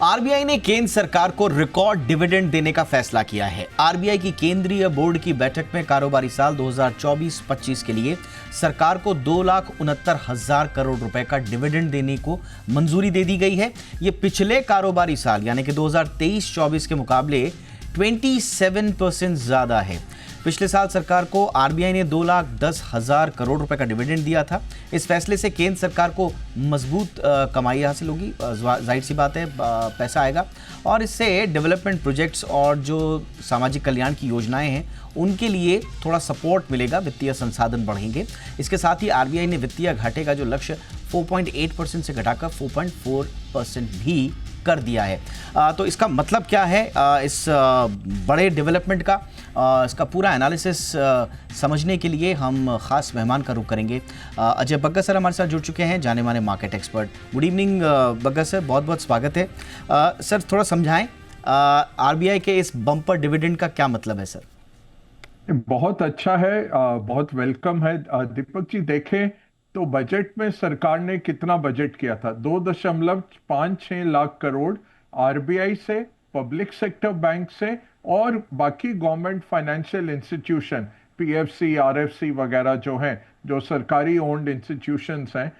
RBI ने केंद्र सरकार को रिकॉर्ड डिविडेंड देने का फैसला किया है। आरबीआई की केंद्रीय बोर्ड की बैठक में कारोबारी साल 2024-25 के लिए सरकार को 2,69,000 करोड़ रुपए का डिविडेंड देने को मंजूरी दे दी गई है। ये पिछले कारोबारी साल यानी कि 2023-24 के मुकाबले 27% ज्यादा है। पिछले साल सरकार को आरबीआई ने 2,10,000 करोड़ रुपए का डिविडेंड दिया था। इस फैसले से केंद्र सरकार को मजबूत कमाई हासिल होगी। जाहिर सी बात है, पैसा आएगा और इससे डेवलपमेंट प्रोजेक्ट्स और जो सामाजिक कल्याण की योजनाएं हैं उनके लिए थोड़ा सपोर्ट मिलेगा, वित्तीय संसाधन बढ़ेंगे। इसके साथ ही आरबीआई ने वित्तीय घाटे का जो लक्ष्य 4.8% से घटाकर 4.4% भी कर दिया है। तो इसका मतलब क्या है, इस बड़े डेवलपमेंट का इसका पूरा एनालिसिस समझने के लिए हम खास मेहमान का रुख करेंगे। अजय बग्गा सर हमारे साथ जुड़ चुके हैं, जाने माने market expert. Good evening Bagga sir, बहुत बहुत स्वागत है। सर थोड़ा समझाएं आरबीआई के इस बम्पर डिविडेंड का क्या मतलब है सर? बहुत अच्छा है, बहुत वेलकम है। दीपक जी देखें तो बजट में सरकार ने कितना बजट किया था, 2.56 लाख करोड़ आरबीआई से, पब्लिक सेक्टर बैंक से और बाकी government financial institution PFC RFC वगैरह जो हैं, जो सरकारी ओन्ड इंस्टीट्यूशंस हैं,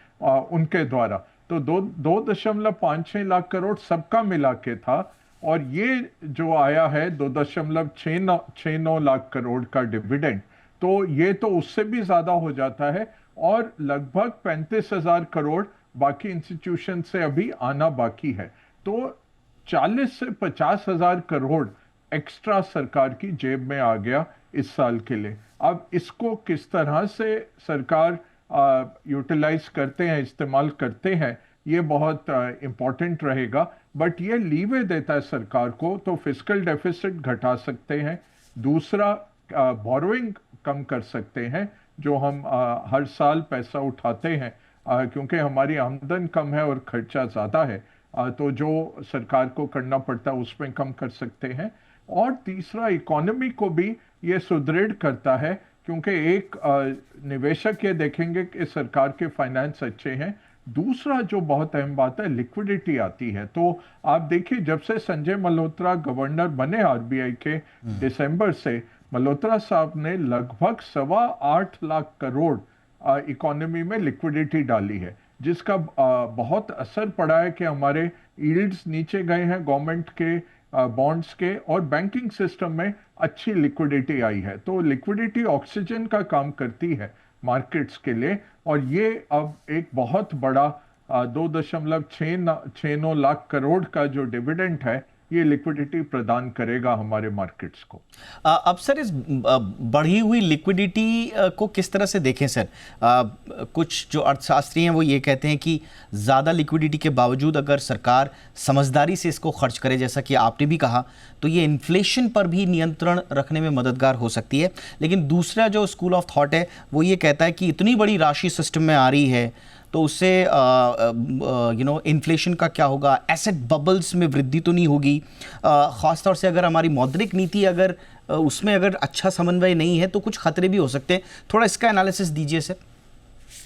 उनके द्वारा। तो 2.56 लाख करोड़ सबका मिला के था। और ये जो आया है 2.69 लाख करोड़ का डिविडेंड, तो ये तो उससे भी ज्यादा हो जाता है। और लगभग 35,000 करोड़ बाकी इंस्टीट्यूशन से अभी आना बाकी है। तो 40 से 50,000 करोड़ एक्स्ट्रा सरकार की जेब में आ गया इस साल के लिए। अब इसको किस तरह से सरकार यूटिलाइज करते हैं, इस्तेमाल करते हैं, ये बहुत इंपॉर्टेंट रहेगा। बट ये लीवे देता है सरकार को, तो फिस्कल डेफिसिट घटा सकते हैं। दूसरा, बोरोइंग कम कर सकते हैं, जो हम हर साल पैसा उठाते हैं, क्योंकि हमारी आमदन कम है और खर्चा ज़्यादा है, तो जो सरकार को करना पड़ता है उसमें कम कर सकते हैं। और तीसरा, इकोनॉमी को भी ये सुदृढ़ करता है, क्योंकि एक निवेशक ये देखेंगे कि सरकार के फाइनेंस अच्छे हैं। दूसरा जो बहुत अहम बात है, लिक्विडिटी आती है। तो आप देखिए, जब से संजय मल्होत्रा गवर्नर बने आरबीआई के दिसंबर से, मल्होत्रा साहब ने लगभग 8.25 लाख करोड़ इकोनॉमी में लिक्विडिटी डाली है, जिसका बहुत असर पड़ा है कि हमारे यील्ड्स नीचे गए हैं गवर्नमेंट के बॉन्ड्स के, और बैंकिंग सिस्टम में अच्छी लिक्विडिटी आई है। तो लिक्विडिटी ऑक्सीजन का काम करती है मार्केट्स के लिए। और ये अब एक बहुत बड़ा 2.69 लाख करोड़ का जो डिविडेंड है, ये लिक्विडिटी प्रदान करेगा हमारे मार्केट्स को। अब सर इस बढ़ी हुई लिक्विडिटी को किस तरह से देखें सर? कुछ जो अर्थशास्त्री हैं वो ये कहते हैं कि ज़्यादा लिक्विडिटी के बावजूद अगर सरकार समझदारी से इसको खर्च करे, जैसा कि आपने भी कहा, तो ये इन्फ्लेशन पर भी नियंत्रण रखने में मददगार हो सकती है। लेकिन दूसरा जो स्कूल ऑफ थॉट है वो ये कहता है कि इतनी बड़ी राशि सिस्टम में आ रही है तो उससे इन्फ्लेशन का क्या होगा, एसेट बबल्स में वृद्धि तो नहीं होगी। ख़ासतौर से अगर हमारी मौद्रिक नीति अगर उसमें अगर अच्छा समन्वय नहीं है तो कुछ खतरे भी हो सकते हैं। थोड़ा इसका एनालिसिस दीजिए सर।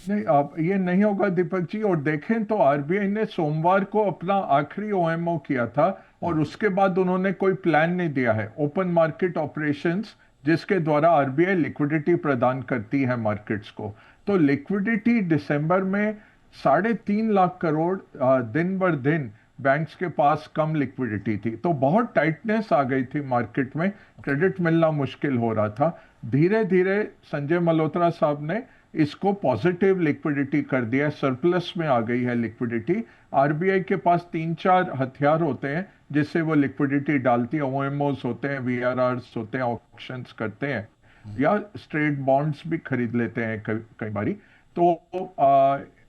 नहीं, आप ये नहीं होगा दीपक जी। और देखें तो आरबीआई ने सोमवार को अपना आखिरी ओएमओ किया था, और उसके बाद उन्होंने कोई प्लान नहीं दिया है ओपन मार्केट ऑपरेशंस, जिसके द्वारा आरबीआई लिक्विडिटी प्रदान करती है मार्केट्स को। तो लिक्विडिटी दिसंबर में 3.5 लाख करोड़ दिन बर दिन बैंक्स के पास कम लिक्विडिटी थी, तो बहुत टाइटनेस आ गई थी मार्केट में, क्रेडिट मिलना मुश्किल हो रहा था। धीरे धीरे संजय मल्होत्रा साहब ने इसको पॉजिटिव लिक्विडिटी कर दिया, सरप्लस में आ गई है लिक्विडिटी। आरबीआई के पास 3-4 हथियार होते हैं जिससे वो लिक्विडिटी डालती है। ओएमओस होते हैं, वीआरआरस होते हैं, ऑक्शंस करते हैं, या स्ट्रेट बॉन्ड्स भी खरीद लेते हैं कई बारी। तो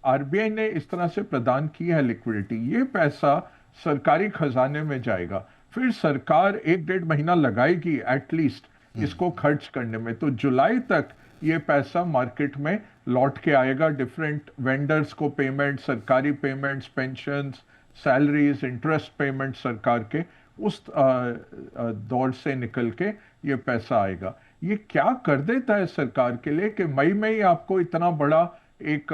आरबीआई ने इस तरह से प्रदान की है लिक्विडिटी। ये पैसा सरकारी खजाने में जाएगा, फिर सरकार 1-1.5 महीना लगाएगी एटलीस्ट इसको खर्च करने में। तो जुलाई तक ये पैसा मार्केट में लौट के आएगा। डिफरेंट वेंडर्स को पेमेंट, सरकारी payments, pensions, salaries, interest payment सरकार के, उस दौर से निकल के ये पैसा आएगा। ये क्या कर देता है सरकार के लिए कि मई में ही आपको इतना बड़ा एक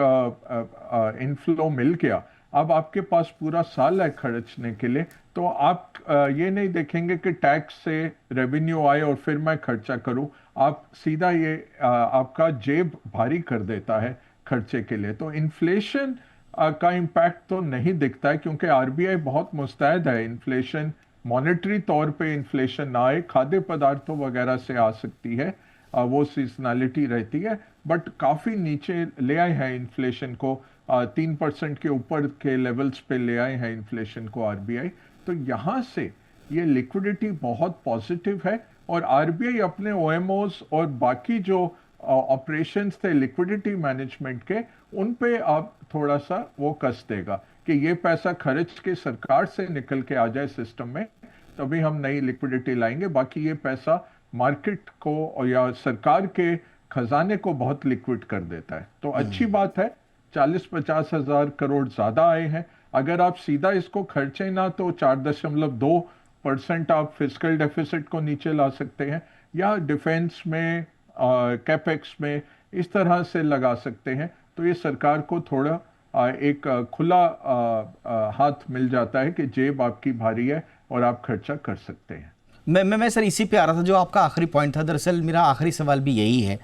इनफ्लो मिल गया। अब आपके पास पूरा साल है खर्चने के लिए, तो आप ये नहीं देखेंगे कि टैक्स से रेवेन्यू आए और फिर मैं खर्चा करूं। आप सीधा ये आपका जेब भारी कर देता है खर्चे के लिए। तो इन्फ्लेशन का इम्पैक्ट तो नहीं दिखता है, क्योंकि आरबीआई बहुत मुस्तैद है। इन्फ्लेशन मॉनेटरी तौर पे इन्फ्लेशन ना आए, खाद्य पदार्थों वगैरह से आ सकती है, वो सीजनलिटी रहती है, बट काफ़ी नीचे ले आए हैं इन्फ्लेशन को, 3% के ऊपर के लेवल्स पे ले आए हैं इन्फ्लेशन को आरबीआई। तो यहाँ से ये लिक्विडिटी बहुत पॉजिटिव है, और आरबीआई अपने ओएमओज और बाकी जो ऑपरेशंस थे लिक्विडिटी मैनेजमेंट के, उन पे अब थोड़ा सा वो कस देगा कि ये पैसा खर्च के सरकार से निकल के आ जाए सिस्टम में, तभी हम नई लिक्विडिटी लाएंगे। बाकी ये पैसा मार्केट को या सरकार के खजाने को बहुत लिक्विड कर देता है। तो अच्छी बात है, 40-50 हजार करोड़ ज्यादा आए हैं। अगर आप सीधा इसको खर्चे ना, तो 4.2% आप फिस्कल डेफिसिट को नीचे ला सकते हैं, या डिफेंस में, कैपेक्स में इस तरह से लगा सकते हैं। तो ये सरकार को थोड़ा एक खुला हाथ मिल जाता है कि जेब आपकी भारी है और आप खर्चा कर सकते हैं। मैं सर इसी पे आ रहा था, जो आपका आखिरी पॉइंट था। दरअसल मेरा आखिरी सवाल भी यही है।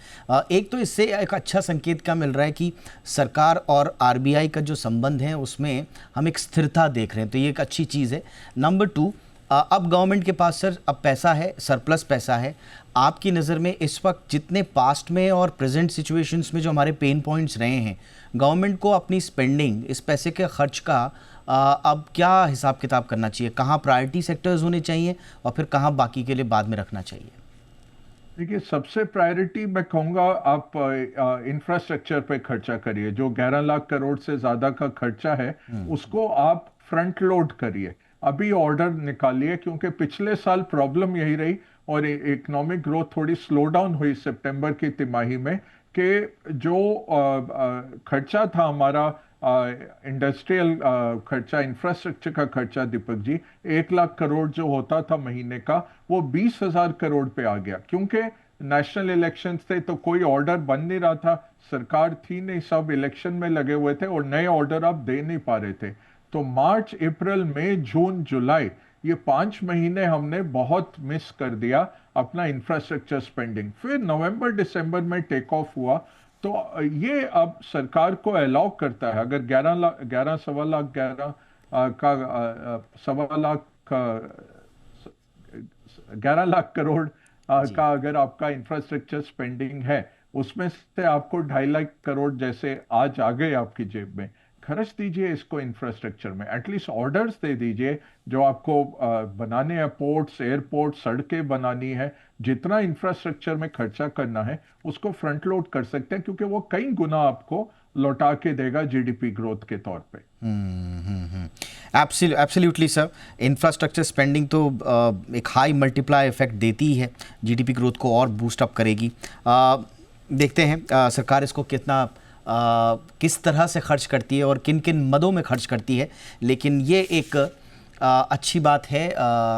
एक तो इससे एक अच्छा संकेत क्या मिल रहा है कि सरकार और आरबीआई का जो संबंध है उसमें हम एक स्थिरता देख रहे हैं, तो ये एक अच्छी चीज़ है। नंबर 2, अब गवर्नमेंट के पास सर अब पैसा है, सरप्लस पैसा है। आपकी नज़र में इस वक्त जितने पास्ट में और प्रेजेंट सिचुएशंस में जो हमारे पेन पॉइंट्स रहे हैं, गवर्नमेंट को अपनी स्पेंडिंग, इस पैसे के खर्च का अब क्या हिसाब किताब करना चाहिए? कहाँ प्रायोरिटी सेक्टर्स होने चाहिए और फिर कहाँ बाकी के लिए बाद में रखना चाहिए? देखिए, सबसे प्रायोरिटी मैं कहूँगा आप इंफ्रास्ट्रक्चर पे खर्चा करिए। जो 11 लाख करोड़ से ज़्यादा का खर्चा है उसको आप फ्रंट लोड करिए, अभी ऑर्डर निकालिए, क्योंकि पिछले साल प्रॉब्लम यही रही और इकोनॉमिक ग्रोथ थोड़ी स्लो डाउन हुई सितंबर की तिमाही में, कि जो खर्चा था हमारा इंडस्ट्रियल खर्चा, इंफ्रास्ट्रक्चर का खर्चा, दीपक जी, 1 लाख करोड़ जो होता था महीने का, वो 20,000 करोड़ पे आ गया। क्योंकि नेशनल इलेक्शंस थे तो कोई ऑर्डर बन नहीं रहा था, सरकार थी नहीं, सब इलेक्शन में लगे हुए थे और नए ऑर्डर आप दे नहीं पा रहे थे। तो मार्च, अप्रैल, मई, जून, जुलाई, ये 5 महीने हमने बहुत मिस कर दिया अपना इंफ्रास्ट्रक्चर स्पेंडिंग। फिर नवंबर दिसंबर में टेक ऑफ हुआ, तो ये अब सरकार को अलाउ करता है, अगर 11 सवा लाख 11 का 11 लाख करोड़ का अगर आपका इंफ्रास्ट्रक्चर स्पेंडिंग है, उसमें से आपको 2.5 लाख करोड़ जैसे आज आ गए आपकी जेब में, खर्च दीजिए इसको इंफ्रास्ट्रक्चर में। एटलीस्ट ऑर्डर्स दे दीजिए जो आपको बनाने हैं, पोर्ट्स, एयरपोर्ट, सड़कें बनानी है, जितना इंफ्रास्ट्रक्चर में खर्चा करना है उसको फ्रंट लोड कर सकते हैं, क्योंकि वो कई गुना आपको लौटा के देगा जीडीपी ग्रोथ के तौर पे। एब्सोल्युटली सर, इंफ्रास्ट्रक्चर स्पेंडिंग तो एक हाई मल्टीप्लाई इफेक्ट देती है, जीडीपी ग्रोथ को और बूस्ट अप करेगी। देखते हैं सरकार इसको कितना किस तरह से खर्च करती है और किन किन मदों में खर्च करती है। लेकिन ये एक अच्छी बात है,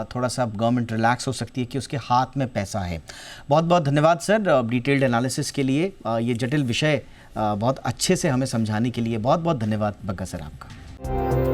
थोड़ा सा गवर्नमेंट रिलैक्स हो सकती है कि उसके हाथ में पैसा है। बहुत बहुत धन्यवाद सर डिटेल्ड एनालिसिस के लिए, ये जटिल विषय बहुत अच्छे से हमें समझाने के लिए बहुत बहुत धन्यवाद बग्गा सर आपका।